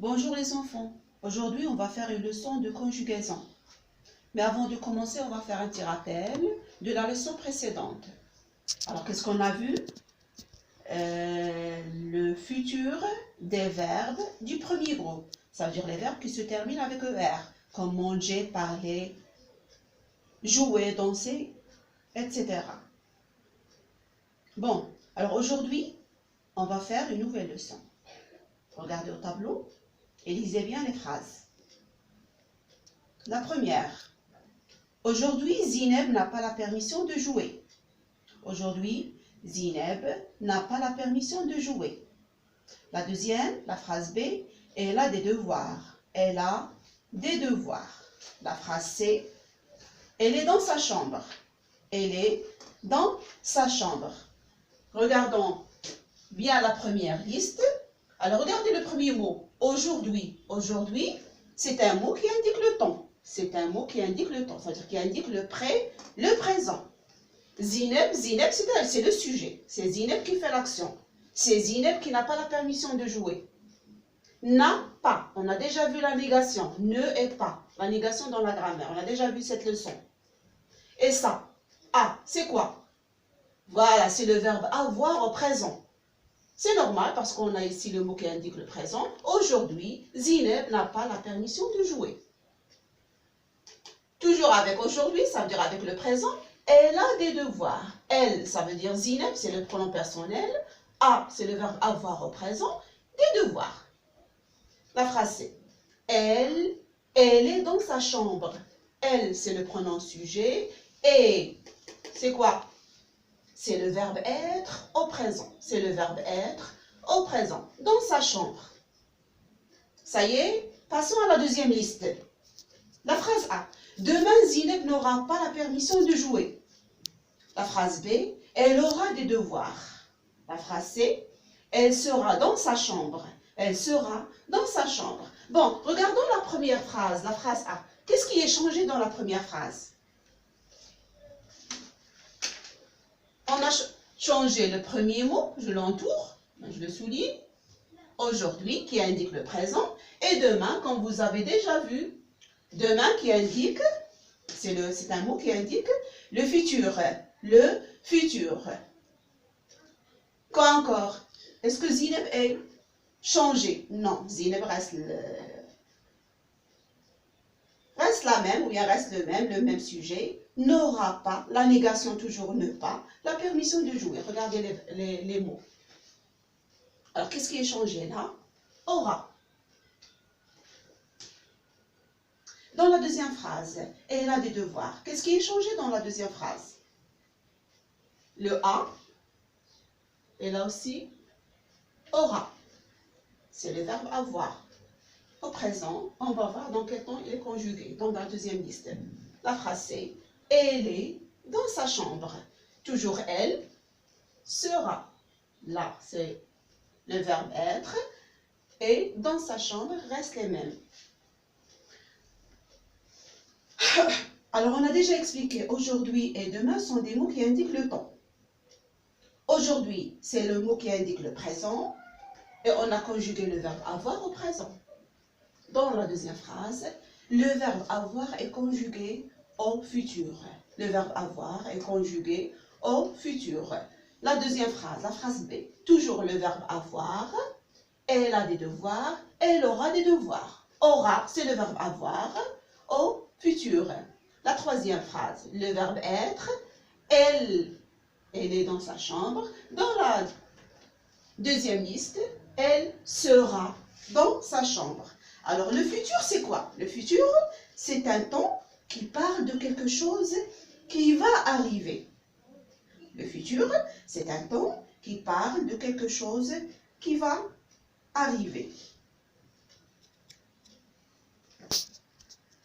Bonjour les enfants, aujourd'hui on va faire une leçon de conjugaison. Mais avant de commencer, on va faire un petit rappel de la leçon précédente. Alors qu'est-ce qu'on a vu? Le futur des verbes du premier groupe. Ça veut dire les verbes qui se terminent avec ER, comme manger, parler, jouer, danser, etc. Bon, alors aujourd'hui, on va faire une nouvelle leçon. Regardez au tableau et lisez bien les phrases. La première. Aujourd'hui, Zineb n'a pas la permission de jouer. Aujourd'hui, Zineb n'a pas la permission de jouer. La deuxième, la phrase B, elle a des devoirs. Elle a des devoirs. La phrase C, elle est dans sa chambre. Elle est dans sa chambre. Regardons bien la première liste. Alors, regardez le premier mot. Aujourd'hui. Aujourd'hui, c'est un mot qui indique le temps. C'est un mot qui indique le temps, c'est-à-dire qui indique le présent. Zineb, c'est le sujet. C'est Zineb qui fait l'action. C'est Zineb qui n'a pas la permission de jouer. N'a pas. On a déjà vu la négation. Ne est pas. La négation dans la grammaire. On a déjà vu cette leçon. Et ça, a, c'est quoi? Voilà, c'est le verbe avoir au présent. C'est normal parce qu'on a ici le mot qui indique le présent. Aujourd'hui, Zineb n'a pas la permission de jouer. Toujours avec aujourd'hui, ça veut dire avec le présent. Elle a des devoirs. Elle, ça veut dire Zineb, c'est le pronom personnel. A, c'est le verbe avoir au présent. Des devoirs. La phrase C. Elle est dans sa chambre. Elle, c'est le pronom sujet. Et, c'est quoi? C'est le verbe être au présent. C'est le verbe être au présent. Dans sa chambre. Ça y est, passons à la deuxième liste. La phrase A. Demain, Zineb n'aura pas la permission de jouer. La phrase B. Elle aura des devoirs. La phrase C. Elle sera dans sa chambre. Elle sera dans sa chambre. Bon, regardons la première phrase, la phrase A. Qu'est-ce qui est changé dans la première phrase? On a changé le premier mot, je l'entoure, je le souligne. Aujourd'hui, qui indique le présent. Et demain, comme vous avez déjà vu, demain qui indique, c'est un mot qui indique le futur. Le futur. Quoi encore? Est-ce que Zineb est changé? Non, Zineb reste la même, ou bien reste le même sujet. N'aura pas, la négation toujours ne pas, la permission de jouer. Regardez les mots. Alors, qu'est-ce qui est changé là? Aura. Dans la deuxième phrase, elle a des devoirs. Qu'est-ce qui est changé dans la deuxième phrase? Le a, et là aussi, aura. C'est le verbe avoir. Au présent, on va voir dans quel temps il est conjugué, dans la deuxième liste. La phrase C, elle est dans sa chambre. Toujours elle sera. Là, c'est le verbe être. Et dans sa chambre, reste les mêmes. Alors, on a déjà expliqué, aujourd'hui et demain sont des mots qui indiquent le temps. Aujourd'hui, c'est le mot qui indique le présent. Et on a conjugué le verbe avoir au présent. Dans la deuxième phrase, le verbe avoir est conjugué au futur. Le verbe avoir est conjugué au futur. La deuxième phrase, la phrase B, toujours le verbe avoir. Elle a des devoirs, elle aura des devoirs. Aura, c'est le verbe avoir au futur. La troisième phrase, le verbe être. Elle est dans sa chambre. Dans la deuxième liste, elle sera dans sa chambre. Alors, le futur, c'est quoi? Le futur, c'est un temps qui parle de quelque chose qui va arriver. Le futur, c'est un temps qui parle de quelque chose qui va arriver.